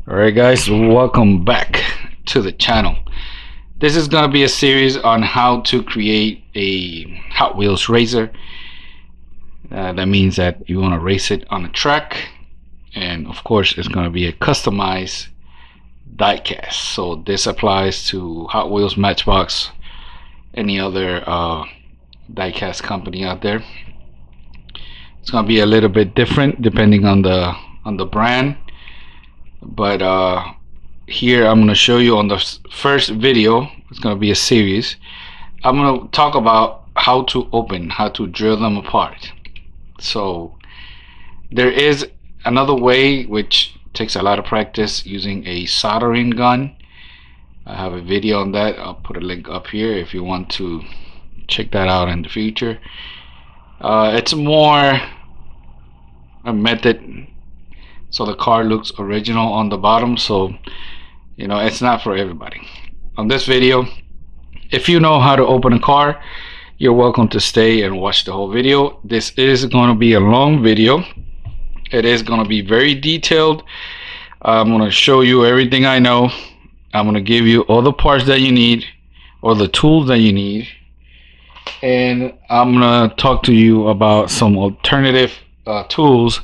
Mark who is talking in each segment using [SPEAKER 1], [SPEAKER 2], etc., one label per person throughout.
[SPEAKER 1] Alright guys, welcome back to the channel. This is going to be a series on how to create a Hot Wheels racer. That means that you want to race it on a track, and of course it's going to be a customized diecast. So this applies to Hot Wheels, Matchbox, any other diecast company out there. It's going to be a little bit different depending on the brand, but here I'm going to show you on the first video. It's going to be a series. I'm going to talk about how to drill them apart. So there is another way which takes a lot of practice, using a soldering gun. I have a video on that. I'll put a link up here if you want to check that out in the future. It's more a method so the car looks original on the bottom, so you know it's not for everybody. On this video, if you know how to open a car, you're welcome to stay and watch the whole video. This is going to be a long video. It is going to be very detailed. I'm going to show you everything I know. I'm going to give you all the parts that you need, or the tools that you need, and I'm going to talk to you about some alternative tools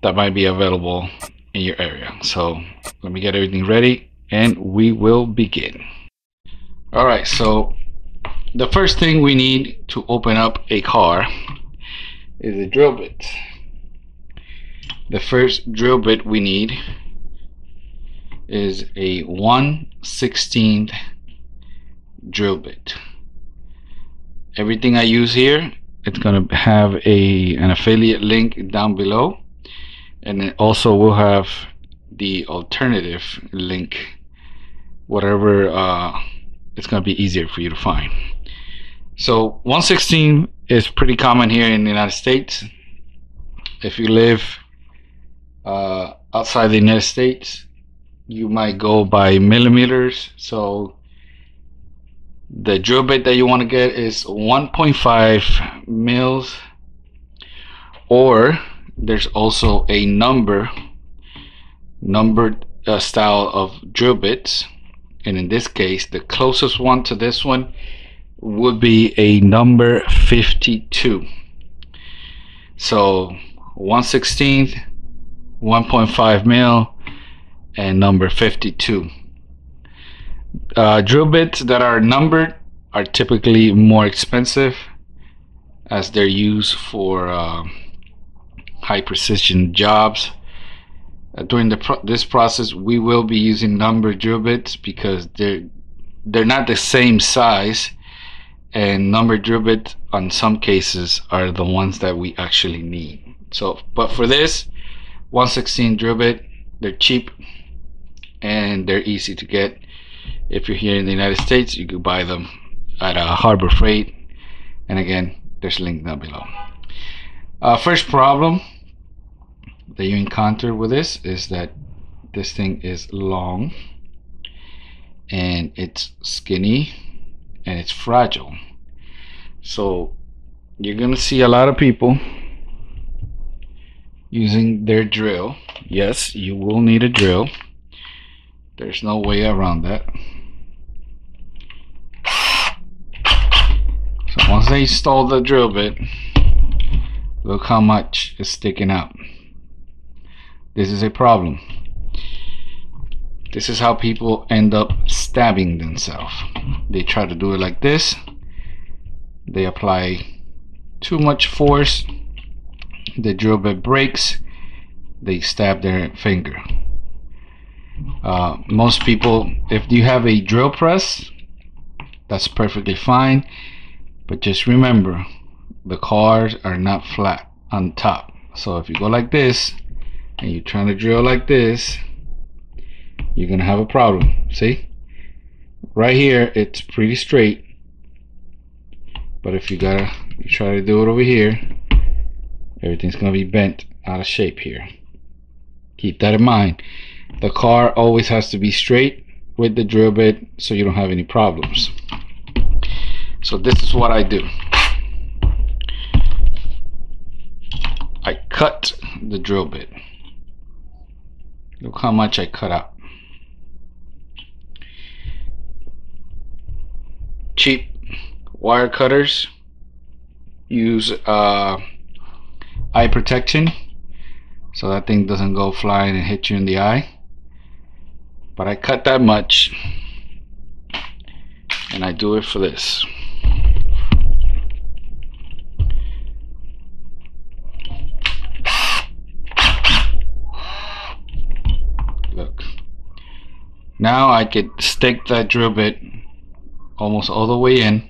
[SPEAKER 1] that might be available in your area. So let me get everything ready and we will begin. Alright, so the first thing we need to open up a car is a drill bit. The first drill bit we need is a 1/16 drill bit. Everything I use here, it's going to have an affiliate link down below, and it also will have the alternative link, whatever it's going to be easier for you to find. So 1/16 is pretty common here in the United States. If you live outside the United States, you might go by millimeters. So the drill bit that you want to get is 1.5 mils, or there's also a numbered style of drill bits, and in this case the closest one to this one would be a number 52. So 1/16, 1.5 mil, and number 52. Drill bits that are numbered are typically more expensive, as they're used for high precision jobs. During this process, we will be using numbered drill bits because they're not the same size, and numbered drill bits on some cases are the ones that we actually need. So but for this 1/16 drill bit, they're cheap and they're easy to get. If you're here in the United States, you could buy them at Harbor Freight, and again there's a link down below. First problem that you encounter with this is that this thing is long and it's skinny and it's fragile. So you're gonna see a lot of people using their drill. Yes, you will need a drill. There's no way around that. So once they install the drill bit, look how much is sticking out. This is a problem. This is how people end up stabbing themselves. They try to do it like this. They apply too much force. The drill bit breaks. They stab their finger. Most people, if you have a drill press, that's perfectly fine. But just remember, the cars are not flat on top. So if you go like this and you're trying to drill like this, you're gonna have a problem. See, right here it's pretty straight, but if you try to do it over here, everything's gonna be bent out of shape here. Keep that in mind. The car always has to be straight with the drill bit so you don't have any problems. So this is what I do. I cut the drill bit. Look how much I cut out. Cheap wire cutters use eye protection so that thing doesn't go flying and hit you in the eye. But I cut that much, and I do it for this. Look. Now I could stick that drill bit almost all the way in,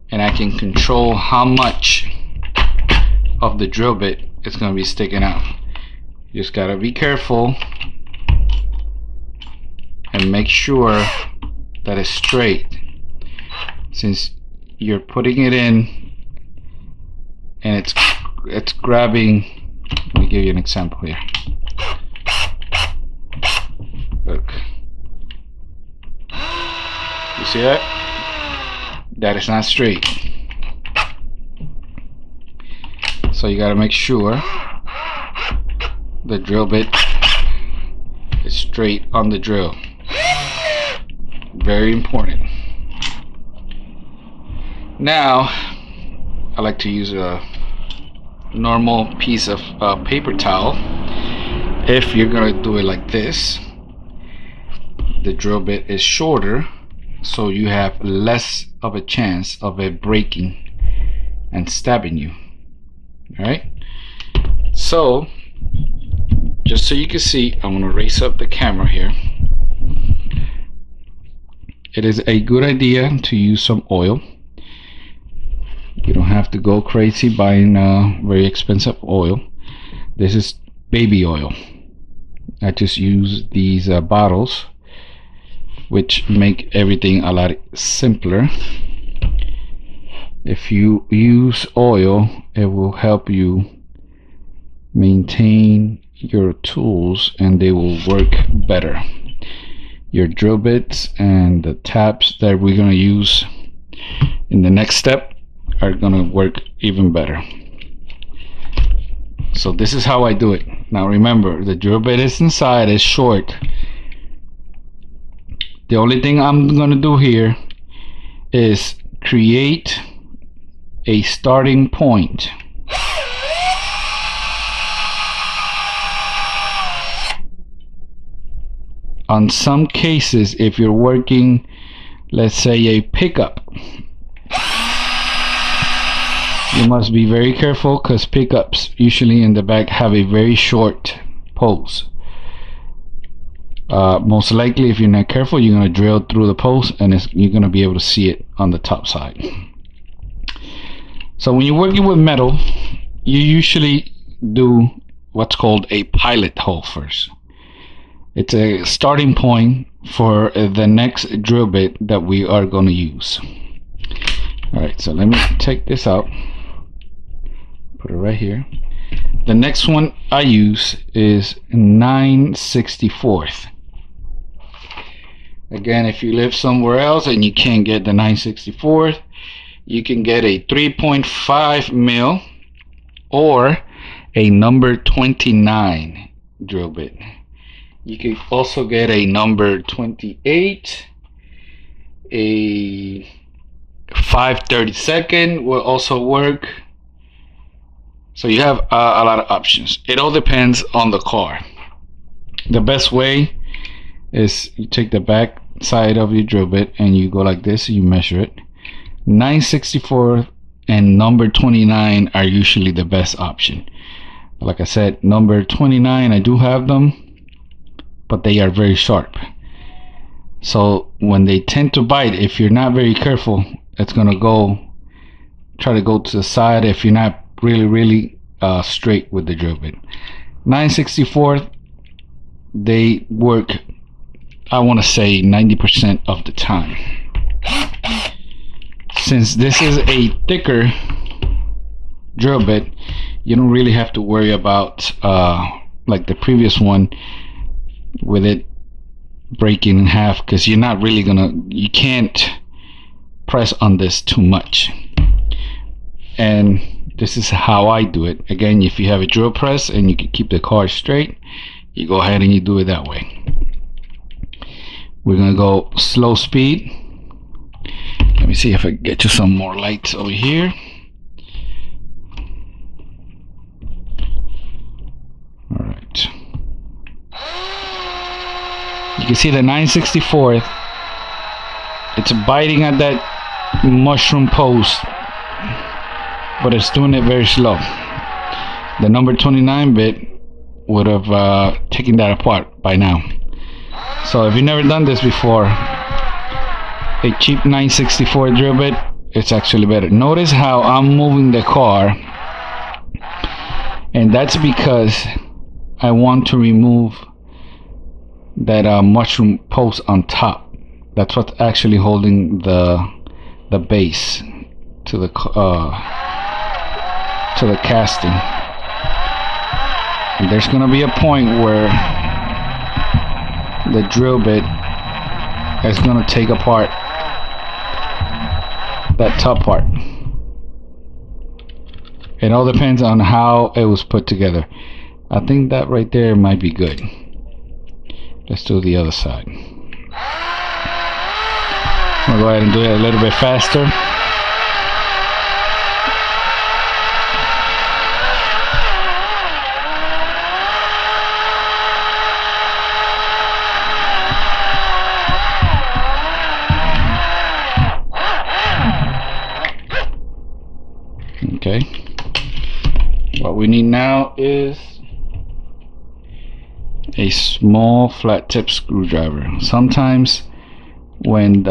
[SPEAKER 1] and I can control how much of the drill bit is going to be sticking out. You just gotta be careful and make sure that it's straight, since you're putting it in and it's grabbing. Let me give you an example here. Look, you see that? That is not straight. So you gotta make sure the drill bit is straight on the drill. Very important. Now I like to use a normal piece of paper towel. If you're gonna do it like this, the drill bit is shorter, so you have less of a chance of it breaking and stabbing you. Alright, so just so you can see, I'm gonna raise up the camera here. It is a good idea to use some oil. You don't have to go crazy buying very expensive oil. This is baby oil. I just use these bottles, which make everything a lot simpler. If you use oil, it will help you maintain your tools and they will work better. Your drill bits and the tabs that we're going to use in the next step are going to work even better. So this is how I do it. Now remember, the drill bit is inside, is short. The only thing I'm going to do here is create a starting point. On some cases, if you're working, let's say, a pickup, you must be very careful, because pickups usually in the back have a very short post. Most likely, if you're not careful, you're going to drill through the post and you're going to be able to see it on the top side. So when you're working with metal, you usually do what's called a pilot hole first. It's a starting point for the next drill bit that we are going to use. Alright, so let me take this out, put it right here. The next one I use is 9/64. Again, if you live somewhere else and you can't get the 9/64, you can get a 3.5 mil or a number 29 drill bit. You can also get a number 28, a 5/32 will also work. So you have a lot of options. It all depends on the car. The best way is you take the back side of your drill bit and you go like this, you measure it. 9/64 and number 29 are usually the best option. Like I said, number 29, I do have them, but they are very sharp. So when they tend to bite, if you're not very careful, it's gonna try to go to the side if you're not really straight with the drill bit. 9/64, they work, I want to say 90% of the time. Since this is a thicker drill bit, you don't really have to worry about like the previous one with it breaking in half, because you're not really you can't press on this too much. And this is how I do it. Again, if you have a drill press and you can keep the car straight, you go ahead and you do it that way. We're gonna go slow speed. Let me see if I can get you some more lights over here. All right. You can see the 9/64th. It's biting at that mushroom post, but it's doing it very slow. The number 29-bit would have taken that apart by now. So if you've never done this before, a cheap 9/64 drill bit, it's actually better. Notice how I'm moving the car, and that's because I want to remove that mushroom post on top. That's what's actually holding the base to the casting. And there's gonna be a point where the drill bit is gonna take apart that top part. It all depends on how it was put together. I think that right there might be good. Let's do the other side. I'll go ahead and do it a little bit faster. Okay. What we need now is a small flat tip screwdriver. Sometimes when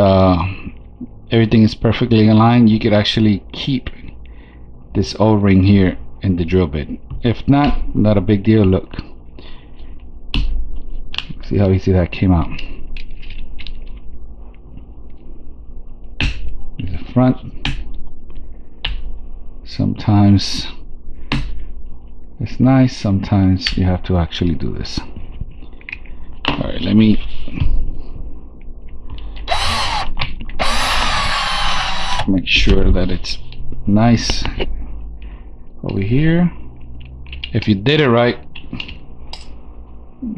[SPEAKER 1] everything is perfectly aligned, you could actually keep this O-ring here in the drill bit. If not, not a big deal. Look, see how easy that came out. Here's the front. Sometimes it's nice, sometimes you have to actually do this. Alright, let me make sure that it's nice over here. If you did it right,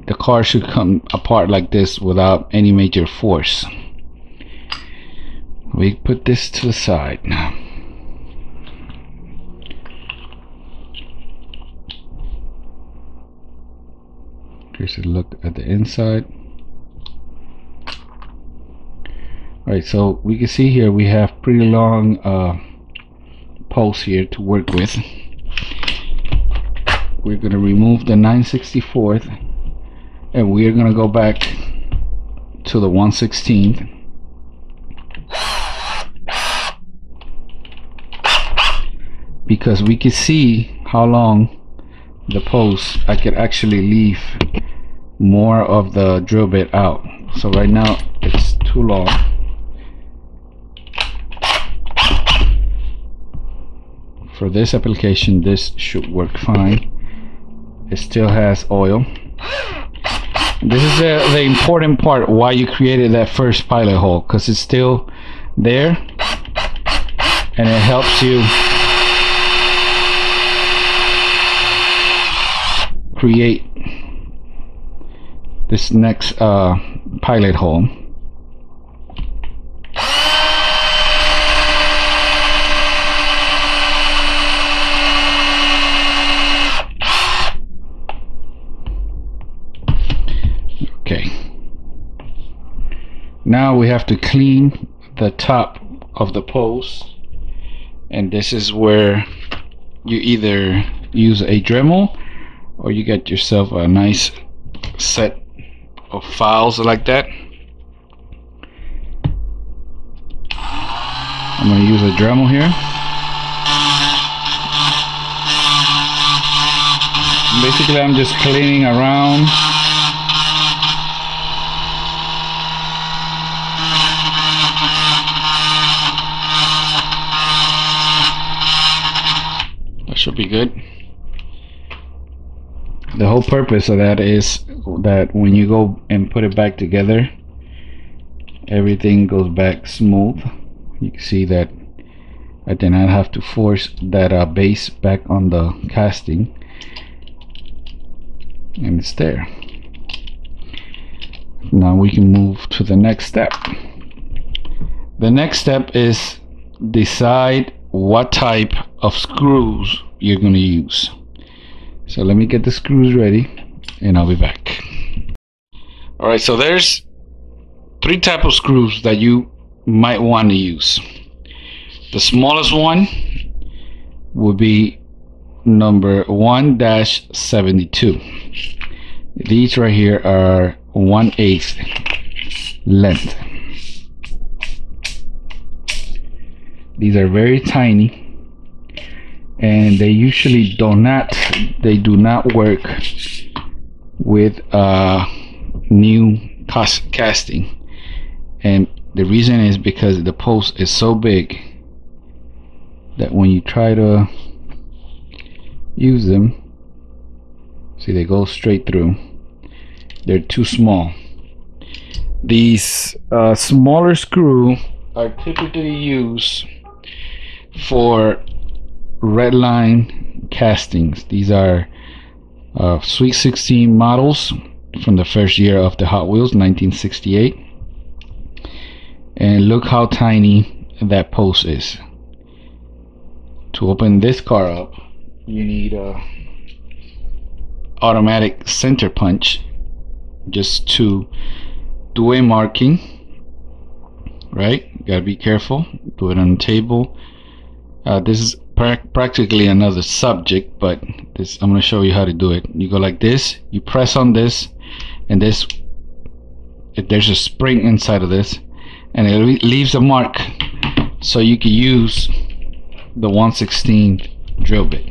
[SPEAKER 1] the car should come apart like this without any major force. We put this to the side now. Here's a look at the inside. Alright, so we can see here we have pretty long posts here to work with. We're going to remove the 9/64th and we're going to go back to the 1/16th. Because we can see how long the post, I could actually leave more of the drill bit out. So right now it's too long. For this application, this should work fine. It still has oil. This is the important part why you created that first pilot hole, because it's still there and it helps you create this next pilot hole. Okay, now we have to clean the top of the post, and this is where you either use a Dremel or you get yourself a nice set of files like that. I'm going to use a Dremel here. Basically, I'm just cleaning around. That should be good. The whole purpose of that is that when you go and put it back together, everything goes back smooth. You can see that I did not have to force that base back on the casting, and it's there. Now we can move to the next step. The next step is decide what type of screws you're going to use. So let me get the screws ready and I'll be back. Alright, so there's 3 types of screws that you might want to use. The smallest one would be number 1-72. These right here are 1/8 length. These are very tiny, and they usually do not work with new casting, and the reason is because the post is so big that when you try to use them, see, they go straight through. They're too small. These smaller screws are typically used for red line castings. These are Sweet 16 models from the first year of the Hot Wheels, 1968. And look how tiny that post is. To open this car up, you need a automatic center punch just to do a marking, right? You gotta be careful. Do it on the table. This is practically another subject, but this, I'm going to show you how to do it. You go like this, you press on this, and this, there's a spring inside of this, and it leaves a mark, so you can use the 1/16 drill bit.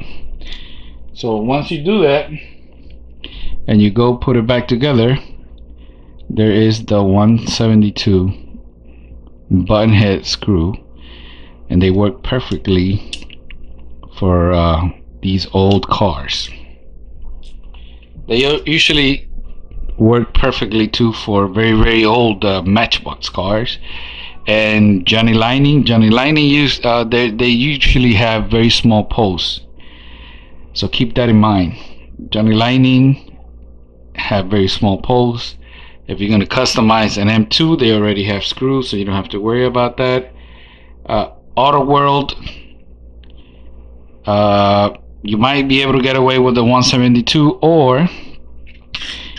[SPEAKER 1] So once you do that and you go put it back together, there is the 172 button head screw, and they work perfectly for these old cars. They usually work perfectly too for very old Matchbox cars. And Johnny Lightning use they usually have very small posts, so keep that in mind. Johnny Lightning have very small posts. If you're going to customize an M2, they already have screws, so you don't have to worry about that. Auto World, you might be able to get away with the 172, or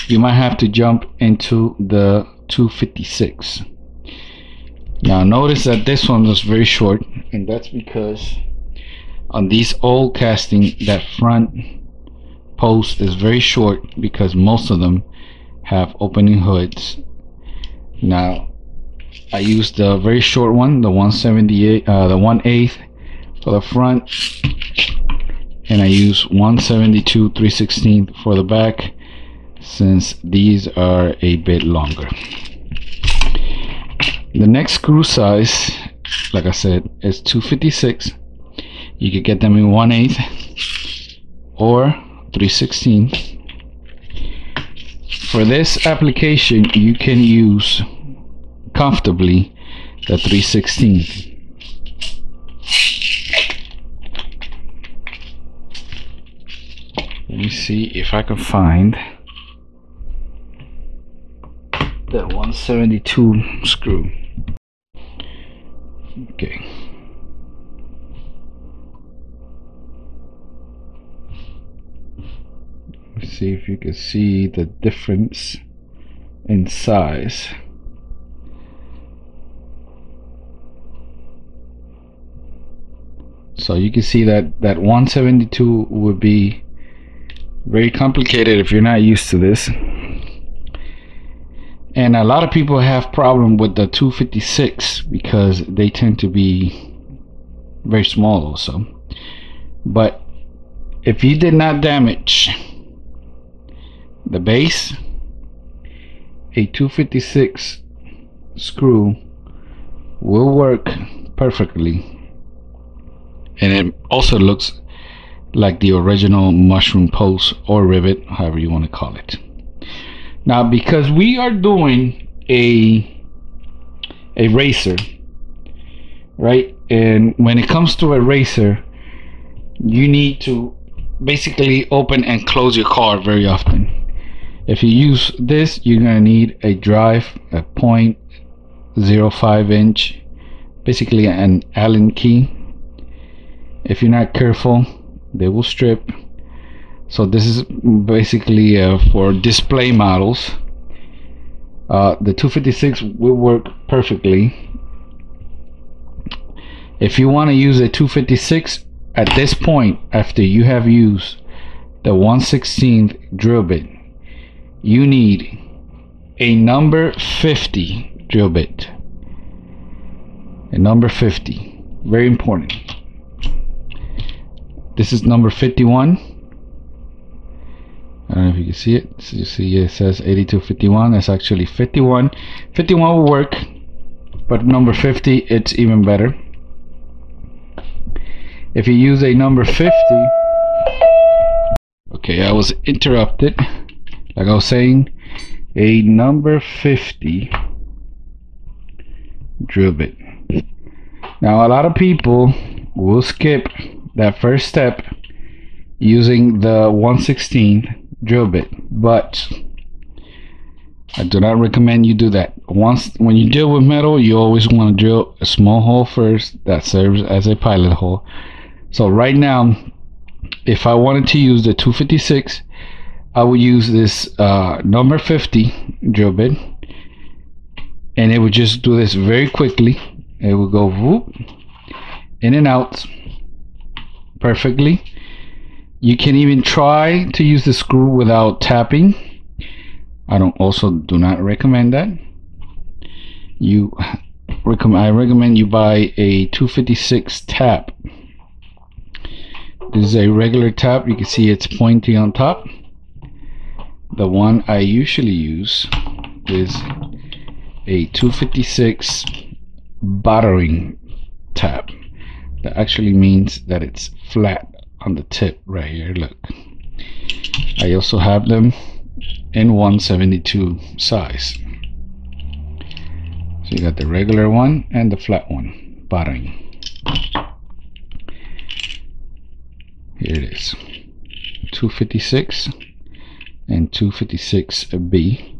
[SPEAKER 1] you might have to jump into the 256. Now notice that this one was very short, and that's because on these old casting, that front post is very short because most of them have opening hoods. Now I used the very short one, the 178, the 1/8 for the front, and I use 172 3/16 for the back, since these are a bit longer. The next screw size, like I said, is 256. You could get them in 1/8 or 3/16. For this application, you can use comfortably the 3/16. Let me see if I can find the 172 screw. Okay. Let's see if you can see the difference in size. So you can see that 172 would be very complicated if you're not used to this. And a lot of people have problem with the 256 because they tend to be very small also. But if you did not damage the base, a 256 screw will work perfectly, and it also looks like the original mushroom post or rivet, however you want to call it. Now, because we are doing a racer, right? And when it comes to a racer, you need to basically open and close your car very often. If you use this, you're gonna need a drive, a 0.05 inch, basically an Allen key. If you're not careful, they will strip. So this is basically for display models. The 256 will work perfectly. If you want to use a 256 at this point, after you have used the 1/16 drill bit, you need a number 50 drill bit. A number 50, very important. This is number 51. I don't know if you can see it. So you see it says 8251. That's actually 51. 51 will work, but number 50, it's even better. If you use a number 50, okay, I was interrupted. Like I was saying, a number 50 drill bit. Now a lot of people will skip that first step using the 1/16 drill bit, but I do not recommend you do that. When you deal with metal, you always want to drill a small hole first that serves as a pilot hole. So right now, if I wanted to use the 256, I would use this number 50 drill bit, and it would just do this very quickly. It will go whoop, in and out perfectly. You can even try to use the screw without tapping. I do not recommend that. I recommend you buy a 256 tap. This is a regular tap. You can see it's pointy on top. The one I usually use is a 256 battering tap. That actually means that it's flat on the tip right here. Look, I also have them in 1/72 size. So you got the regular one and the flat one, battering. Here it is, 256 and 256B.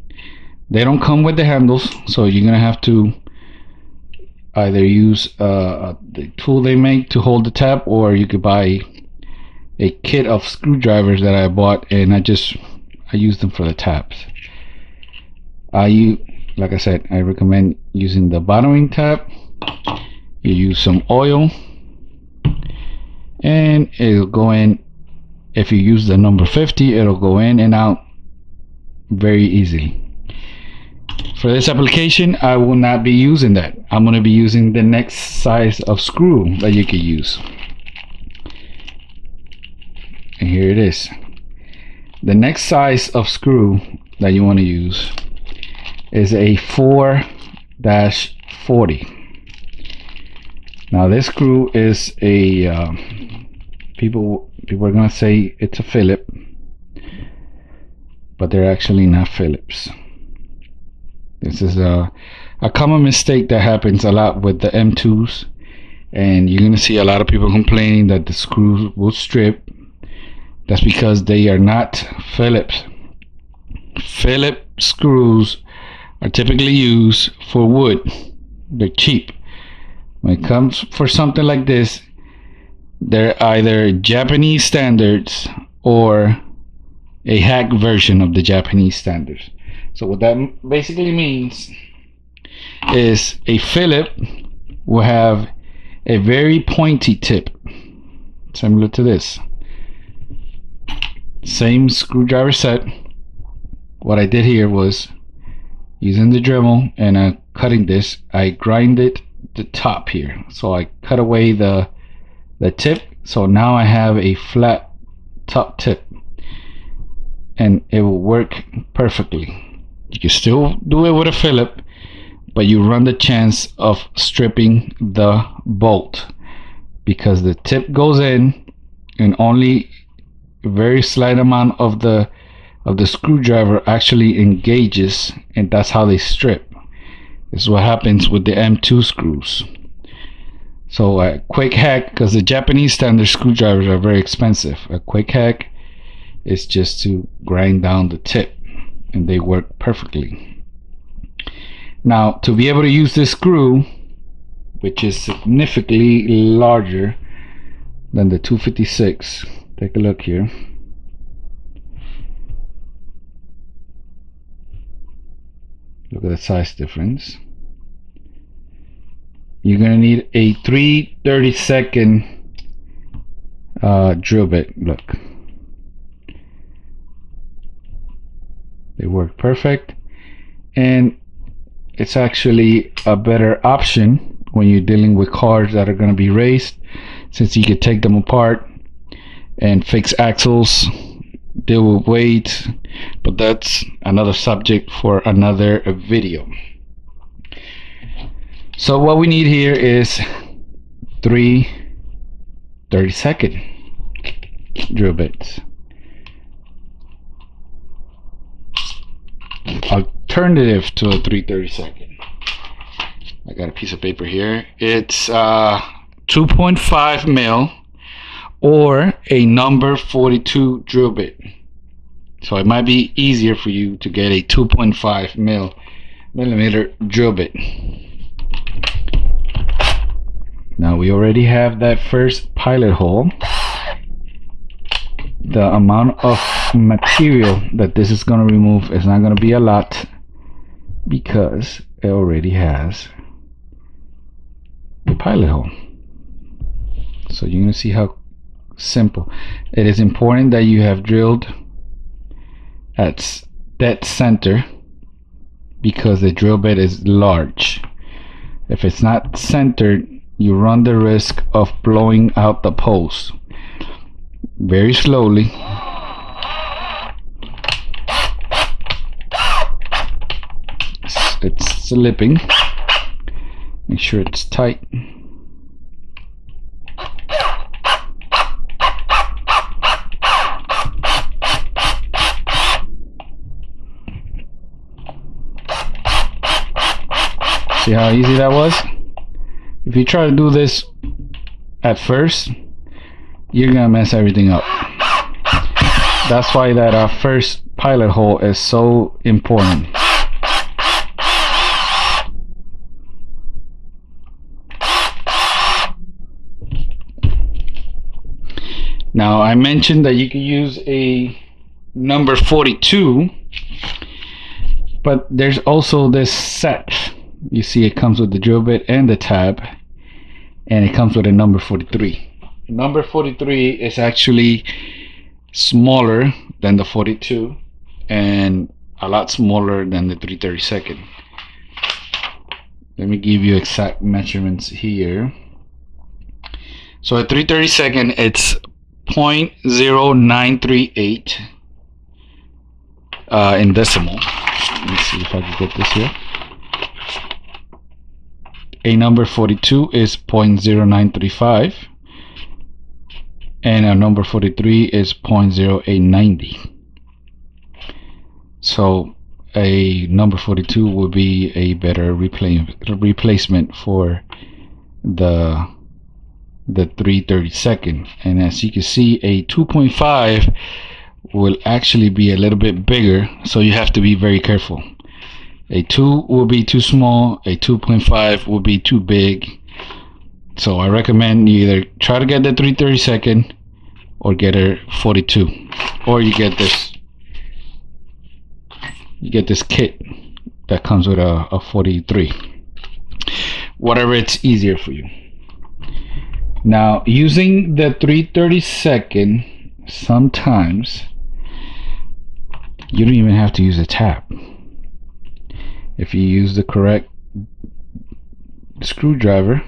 [SPEAKER 1] They don't come with the handles, so you're gonna have to either use the tool they make to hold the tap, or you could buy a kit of screwdrivers that I bought, and I use them for the taps. Like I said, I recommend using the battering tap. You use some oil, and it'll go in. If you use the number 50, it'll go in and out very easily. For this application, I will not be using that. I'm going to be using the next size of screw that you can use. And here it is. The next size of screw that you want to use is a 4-40. Now this screw is a people are going to say it's a Phillips, but they're actually not Phillips. This is a common mistake that happens a lot with the M2s, and you're going to see a lot of people complaining that the screws will strip. That's because they are not Phillips. Phillips screws are typically used for wood. They're cheap. When it comes for something like this, they're either Japanese standards or a hack version of the Japanese standards. So what that basically means is a Phillips will have a very pointy tip, similar to this. Same screwdriver set. What I did here was, using the Dremel and a cutting disc, I grinded the top here. So I cut away the tip, so now I have a flat top tip, and it will work perfectly. You can still do it with a Phillips, but you run the chance of stripping the bolt because the tip goes in and only a very slight amount of the screwdriver actually engages, and that's how they strip. This is what happens with the M2 screws. So a quick hack, because the Japanese standard screwdrivers are very expensive, a quick hack is just to grind down the tip. and they work perfectly. Now, to be able to use this screw, which is significantly larger than the 256, take a look here. Look at the size difference. You're gonna need a 3/32 drill bit. Look, they work perfect, and it's actually a better option when you're dealing with cars that are going to be raced, since you can take them apart and fix axles, deal with weight, but that's another subject for another video. So what we need here is 3/32 drill bits. Alternative to a 3/32. I got a piece of paper here. It's 2.5 mil or a number 42 drill bit. So it might be easier for you to get a 2.5 millimeter drill bit. Now we already have that first pilot hole. The amount of material that this is going to remove is not going to be a lot, because it already has a pilot hole. So you're going to see how simple it is. Important that you have drilled at dead center, because the drill bit is large. If it's not centered, you run the risk of blowing out the post. Very slowly. It's slipping. Make sure it's tight. See how easy that was? If you try to do this at first, you're gonna mess everything up. That's why that first pilot hole is so important. Now, I mentioned that you can use a number 42, but there's also this set. You see, it comes with the drill bit and the tab, and it comes with a number 43. Number 43 is actually smaller than the 42 and a lot smaller than the 3/32. Let me give you exact measurements here. So at 3/32 it's 0.0938 in decimal. Let me see if I can get this here. A number 42 is 0.0935. And our number 43 is 0.0890. So a number 42 would be a better replacement for the 3/32. And as you can see, a 2.5 will actually be a little bit bigger, so you have to be very careful. A 2 will be too small, a 2.5 will be too big. So I recommend you either try to get the 3/32 or get a 42, or you get this kit that comes with a 43. Whatever, it's easier for you. Now, using the 3/32, sometimes you don't even have to use a tab. If you use the correct screwdriver,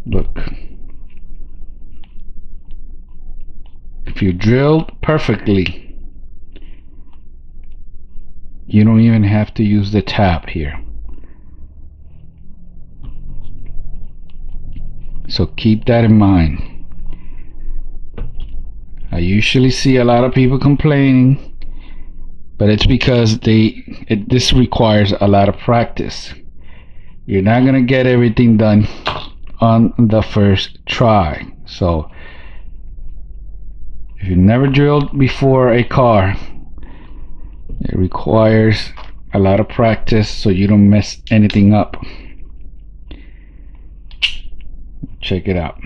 [SPEAKER 1] look, if you drilled perfectly, you don't even have to use the tab here. So keep that in mind. I usually see a lot of people complaining, but it's because this requires a lot of practice. You're not gonna get everything done on the first try. So If you never drilled before a car, it requires a lot of practice so you don't mess anything up. Check it out.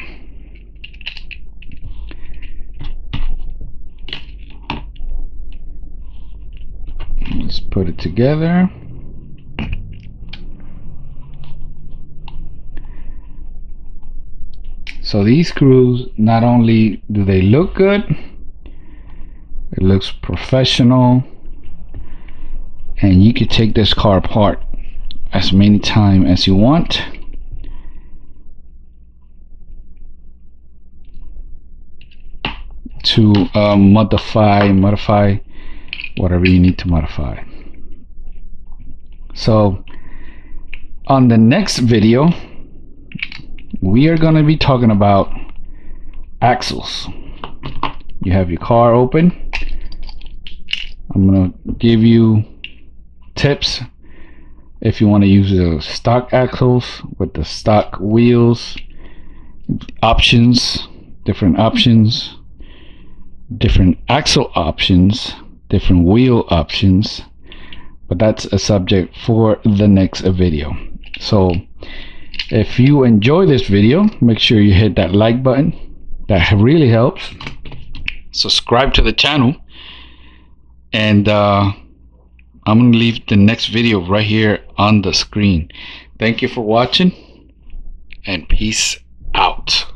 [SPEAKER 1] Let's put it together. So these screws, not only do they look good, it looks professional, and you could take this car apart as many times as you want. To modify whatever you need to modify. So on the next video, we are going to be talking about axles. You have your car open. I'm going to give you tips if you want to use the stock axles with the stock wheels, options, different axle options, different wheel options, but that's a subject for the next video. So if you enjoy this video, make sure you hit that like button. That really helps. Subscribe to the channel, and I'm gonna leave the next video right here on the screen. Thank you for watching, and peace out.